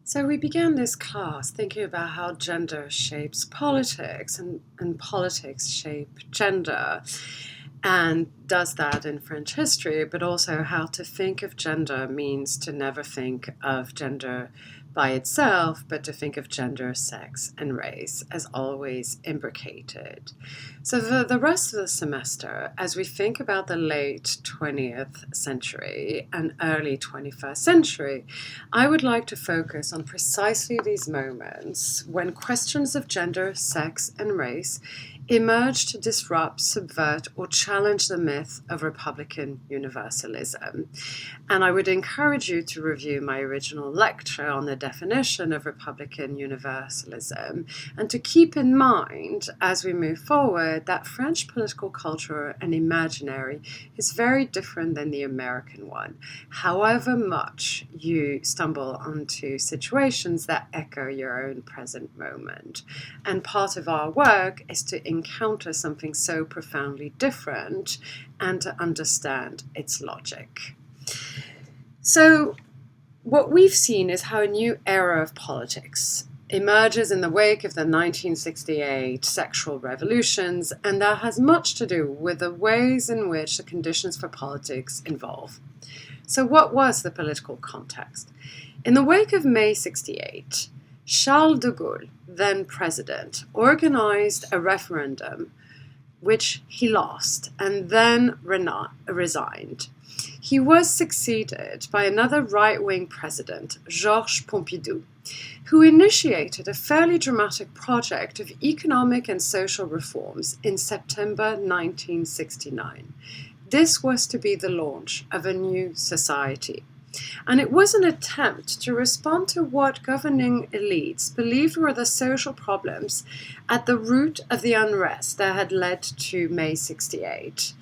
So we began this class thinking about how gender shapes politics and politics shape gender and does that in French history, but also how to think of gender means to never think of gender by itself, but to think of gender, sex, and race as always imbricated. So for the rest of the semester, as we think about the late 20th century and early 21st century, I would like to focus on precisely these moments when questions of gender, sex, and race emerge to disrupt, subvert, or challenge the myth of Republican universalism. And I would encourage you to review my original lecture on the definition of Republican universalism and to keep in mind, as we move forward, that French political culture and imaginary is very different than the American one, however much you stumble onto situations that echo your own present moment. And part of our work is to encounter something so profoundly different and to understand its logic. So what we've seen is how a new era of politics emerges in the wake of the 1968 sexual revolutions, and that has much to do with the ways in which the conditions for politics evolve. So what was the political context? In the wake of May 68, Charles de Gaulle, then president, organized a referendum which he lost and then resigned. He was succeeded by another right-wing president, Georges Pompidou, who initiated a fairly dramatic project of economic and social reforms in September 1969. This was to be the launch of a new society. And it was an attempt to respond to what governing elites believed were the social problems at the root of the unrest that had led to May 68.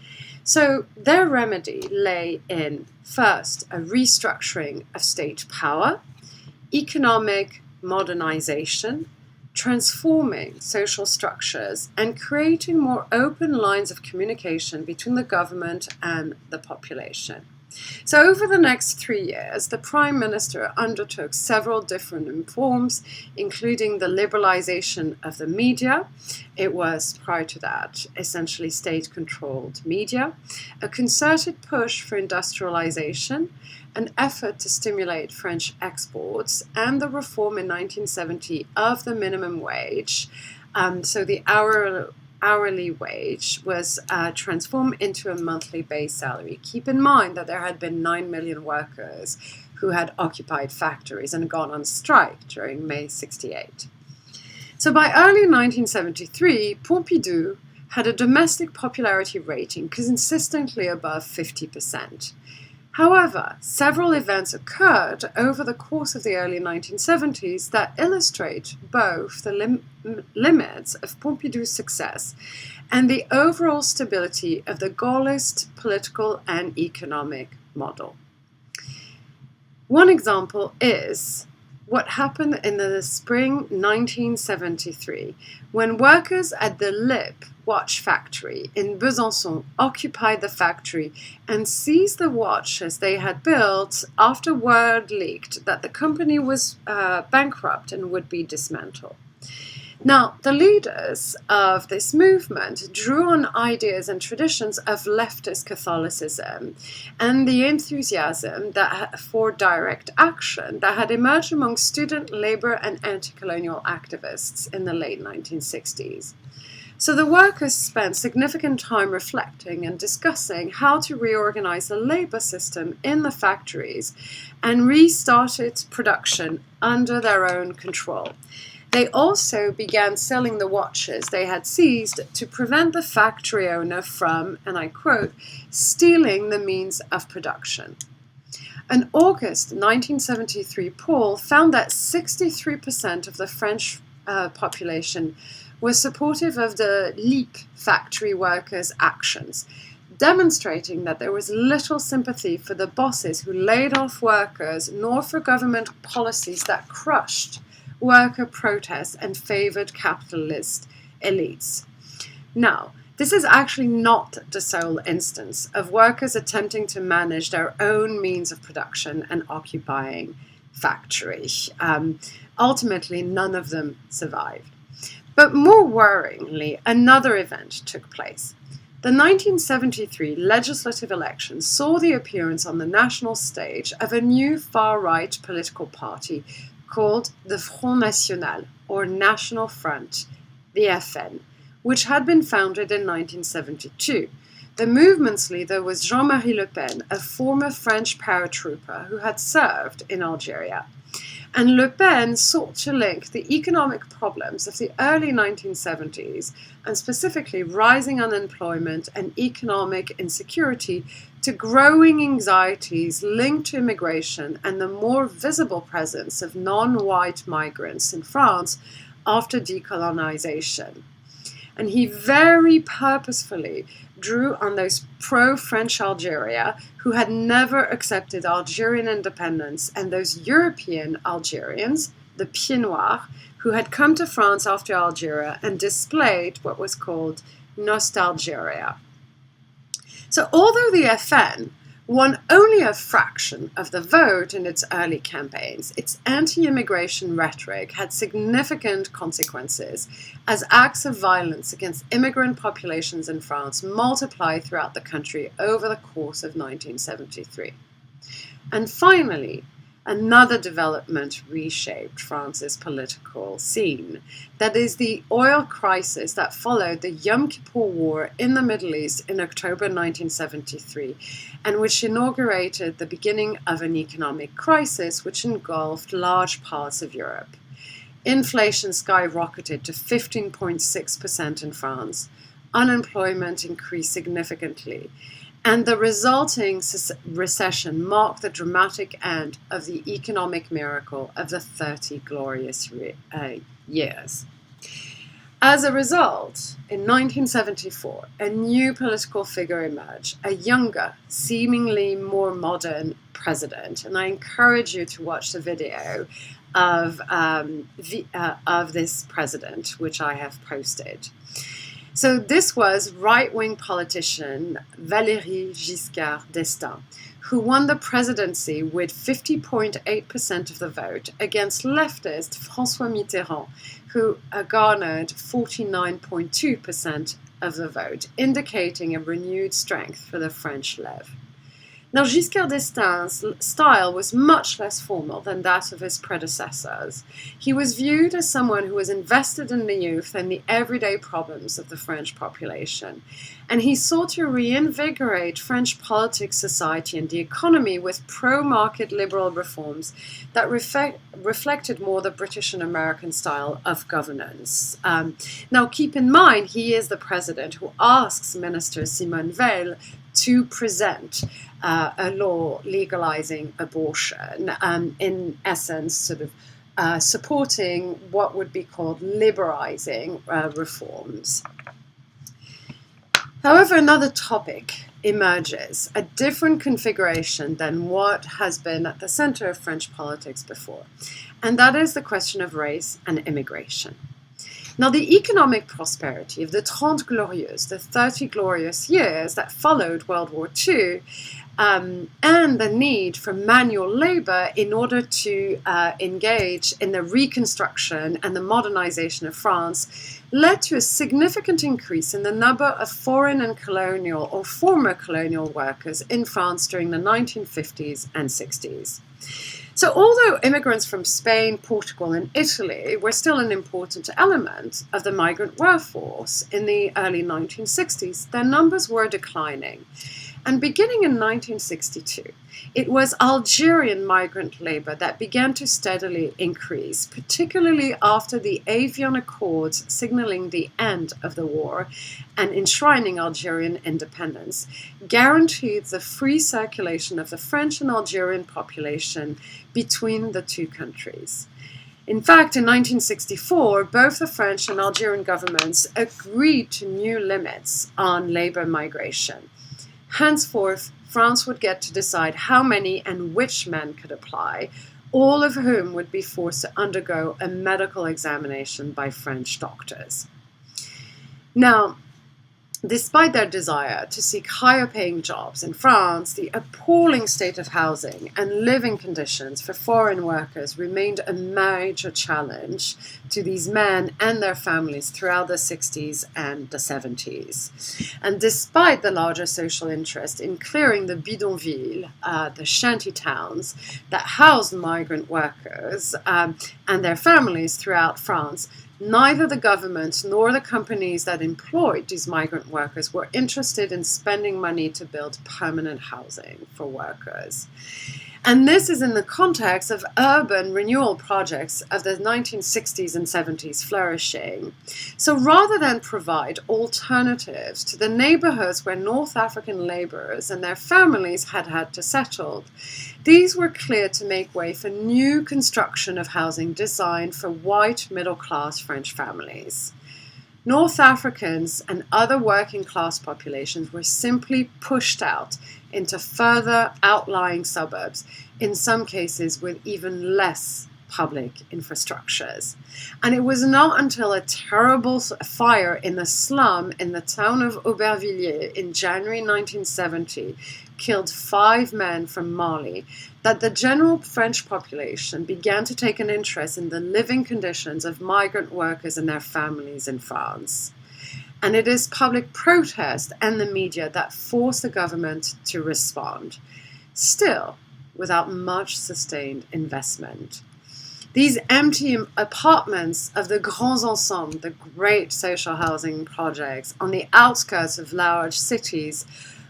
So their remedy lay in, first, a restructuring of state power, economic modernization, transforming social structures, and creating more open lines of communication between the government and the population. So over the next 3 years, the Prime Minister undertook several different reforms, including the liberalization of the media. It was, prior to that, essentially state-controlled media, a concerted push for industrialization, an effort to stimulate French exports, and the reform in 1970 of the minimum wage. So the hourly wage was transformed into a monthly base salary. Keep in mind that there had been 9 million workers who had occupied factories and gone on strike during May 68. So by early 1973, Pompidou had a domestic popularity rating consistently above 50%. However, several events occurred over the course of the early 1970s that illustrate both the limits of Pompidou's success and the overall stability of the Gaullist political and economic model. One example is what happened in the spring 1973, when workers at the Lip watch factory in Besançon occupied the factory and seized the watches they had built after word leaked that the company was bankrupt and would be dismantled. Now, the leaders of this movement drew on ideas and traditions of leftist Catholicism and the enthusiasm for direct action that had emerged among student, labor, and anti-colonial activists in the late 1960s. So the workers spent significant time reflecting and discussing how to reorganize the labor system in the factories and restarted production under their own control. They also began selling the watches they had seized to prevent the factory owner from, and I quote, stealing the means of production. An August 1973 poll found that 63% of the French population was supportive of the LIP factory workers' actions, demonstrating that there was little sympathy for the bosses who laid off workers, nor for government policies that crushed worker protests and favored capitalist elites. Now, this is actually not the sole instance of workers attempting to manage their own means of production and occupying factory. Ultimately, none of them survived. But more worryingly, another event took place. The 1973 legislative elections saw the appearance on the national stage of a new far-right political party called the Front National, or National Front, the FN, which had been founded in 1972. The movement's leader was Jean-Marie Le Pen, a former French paratrooper who had served in Algeria. And Le Pen sought to link the economic problems of the early 1970s, and specifically rising unemployment and economic insecurity, to growing anxieties linked to immigration and the more visible presence of non-white migrants in France after decolonization. And he very purposefully drew on those pro-French Algeria who had never accepted Algerian independence, and those European Algerians, the Pieds Noirs, who had come to France after Algeria and displayed what was called nostalgia. So although the FN won only a fraction of the vote in its early campaigns, its anti-immigration rhetoric had significant consequences as acts of violence against immigrant populations in France multiplied throughout the country over the course of 1973. And finally, another development reshaped France's political scene. That is the oil crisis that followed the Yom Kippur War in the Middle East in October 1973, and which inaugurated the beginning of an economic crisis which engulfed large parts of Europe. Inflation skyrocketed to 15.6% in France. Unemployment increased significantly. And the resulting recession marked the dramatic end of the economic miracle of the 30 glorious years. As a result, in 1974, a new political figure emerged, a younger, seemingly more modern president. And I encourage you to watch the video of this president, which I have posted. So this was right-wing politician Valéry Giscard d'Estaing, who won the presidency with 50.8% of the vote against leftist François Mitterrand, who garnered 49.2% of the vote, indicating a renewed strength for the French left. Now, Giscard d'Estaing's style was much less formal than that of his predecessors. He was viewed as someone who was invested in the youth and the everyday problems of the French population. And he sought to reinvigorate French politics, society, and the economy with pro-market liberal reforms that reflected more the British and American style of governance. Now, keep in mind, he is the president who asks Minister Simone Veil to present a law legalizing abortion, in essence, sort of supporting what would be called liberalizing reforms. However, another topic emerges, a different configuration than what has been at the center of French politics before, and that is the question of race and immigration. Now, the economic prosperity of the Trente Glorieuses, the 30 glorious years that followed World War II, and the need for manual labor in order to engage in the reconstruction and the modernization of France led to a significant increase in the number of foreign and colonial or former colonial workers in France during the 1950s and 60s. So although immigrants from Spain, Portugal, and Italy were still an important element of the migrant workforce in the early 1960s, their numbers were declining. And beginning in 1962, it was Algerian migrant labor that began to steadily increase, particularly after the Avion Accords signaling the end of the war and enshrining Algerian independence, guaranteed the free circulation of the French and Algerian population between the two countries. In fact, in 1964, both the French and Algerian governments agreed to new limits on labor migration. Henceforth, France would get to decide how many and which men could apply, all of whom would be forced to undergo a medical examination by French doctors. Now, Despite their desire to seek higher paying jobs in France, the appalling state of housing and living conditions for foreign workers remained a major challenge to these men and their families throughout the 60s and the 70s. And despite the larger social interest in clearing the bidonvilles, the shanty towns that housed migrant workers and their families throughout France, neither the government nor the companies that employed these migrant workers were interested in spending money to build permanent housing for workers. And this is in the context of urban renewal projects of the 1960s and 70s flourishing. So rather than provide alternatives to the neighborhoods where North African laborers and their families had had to settle, these were cleared to make way for new construction of housing designed for white middle-class French families. North Africans and other working class populations were simply pushed out into further outlying suburbs, in some cases with even less public infrastructures. And it was not until a terrible fire in the slum in the town of Aubervilliers in January 1970 killed 5 men from Mali that the general French population began to take an interest in the living conditions of migrant workers and their families in France. And it is public protest and the media that forced the government to respond, still without much sustained investment. These empty apartments of the Grands Ensembles, the great social housing projects on the outskirts of large cities,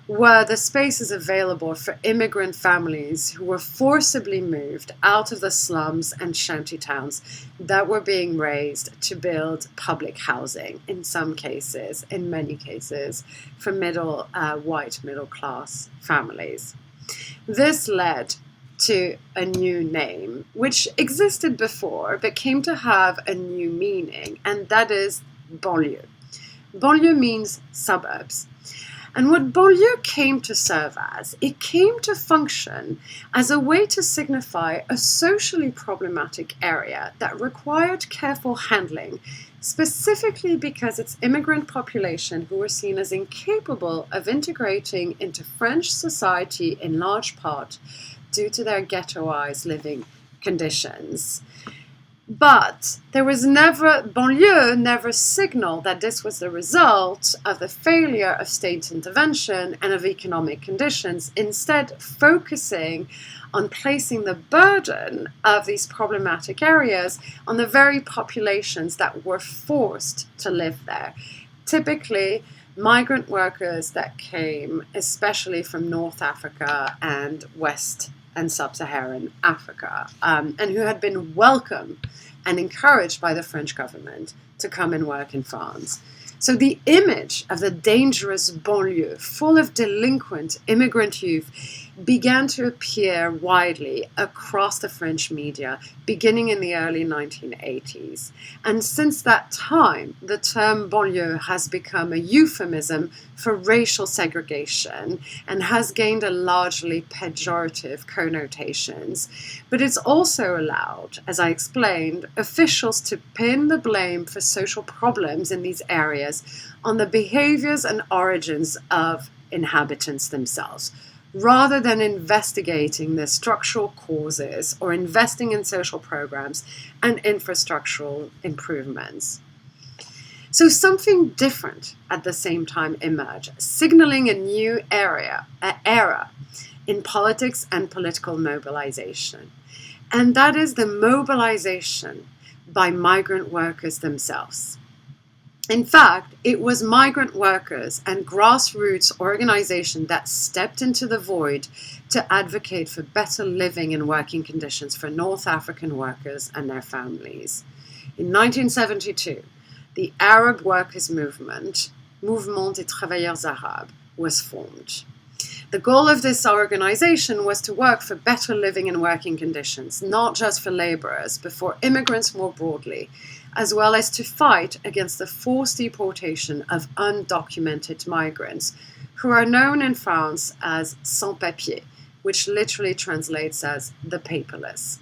were the spaces available for immigrant families who were forcibly moved out of the slums and shanty towns that were being raised to build public housing, in some cases, in many cases, for white middle-class families. This led to a new name, which existed before, but came to have a new meaning, and that is banlieue. Banlieue means suburbs. And what banlieue came to serve as, it came to function as a way to signify a socially problematic area that required careful handling, specifically because its immigrant population who were seen as incapable of integrating into French society in large part due to their ghettoized living conditions. But banlieue never signaled that this was the result of the failure of state intervention and of economic conditions, instead focusing on placing the burden of these problematic areas on the very populations that were forced to live there. Typically, migrant workers that came especially from North Africa and West and Sub-Saharan Africa, and who had been welcomed and encouraged by the French government to come and work in France. So the image of the dangerous banlieue, full of delinquent immigrant youth, began to appear widely across the French media, beginning in the early 1980s. And since that time, the term banlieue has become a euphemism for racial segregation and has gained a largely pejorative connotations. But it's also allowed, as I explained, officials to pin the blame for social problems in these areas on the behaviors and origins of inhabitants themselves, rather than investigating the structural causes or investing in social programs and infrastructural improvements. So something different at the same time emerged, signaling a new era in politics and political mobilization. And that is the mobilization by migrant workers themselves. In fact, it was migrant workers and grassroots organizations that stepped into the void to advocate for better living and working conditions for North African workers and their families. In 1972, the Arab Workers' Movement, Mouvement des Travailleurs Arabes, was formed. The goal of this organization was to work for better living and working conditions, not just for laborers, but for immigrants more broadly, as well as to fight against the forced deportation of undocumented migrants, who are known in France as sans-papiers, which literally translates as the paperless.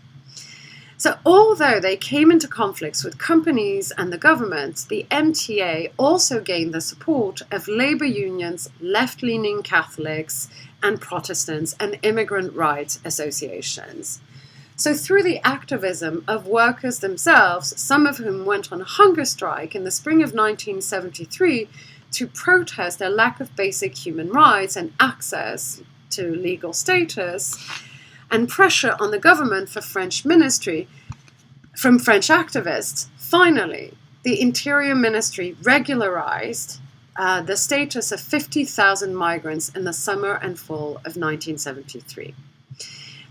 So although they came into conflicts with companies and the government, the MTA also gained the support of labor unions, left-leaning Catholics and Protestants, and immigrant rights associations. So through the activism of workers themselves, some of whom went on a hunger strike in the spring of 1973 to protest their lack of basic human rights and access to legal status, and pressure on the government for French ministry from French activists, finally, the Interior Ministry regularized the status of 50,000 migrants in the summer and fall of 1973.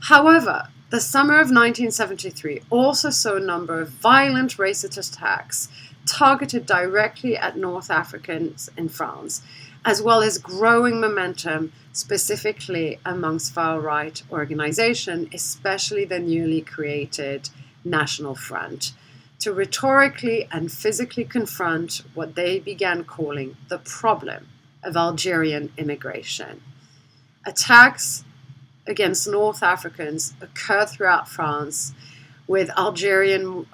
However, the summer of 1973 also saw a number of violent racist attacks targeted directly at North Africans in France, as well as growing momentum specifically amongst far-right organizations, especially the newly created National Front, to rhetorically and physically confront what they began calling the problem of Algerian immigration. Attacks against North Africans occurred throughout France, with Algerian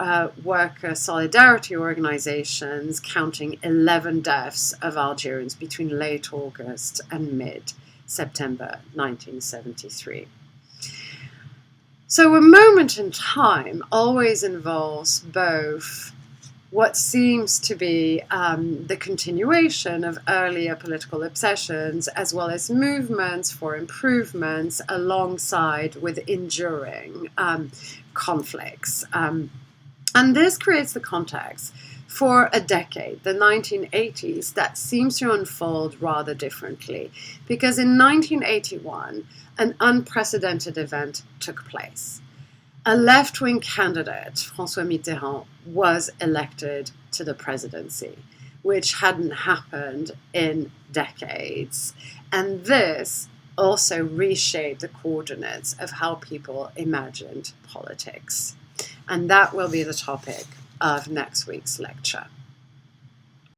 worker solidarity organizations counting 11 deaths of Algerians between late August and mid-September 1973. So a moment in time always involves both what seems to be the continuation of earlier political obsessions, as well as movements for improvements alongside with enduring conflicts. And this creates the context for a decade, the 1980s, that seems to unfold rather differently. Because in 1981, an unprecedented event took place. A left-wing candidate, François Mitterrand, was elected to the presidency, which hadn't happened in decades. And this also reshaped the coordinates of how people imagined politics. And that will be the topic of next week's lecture.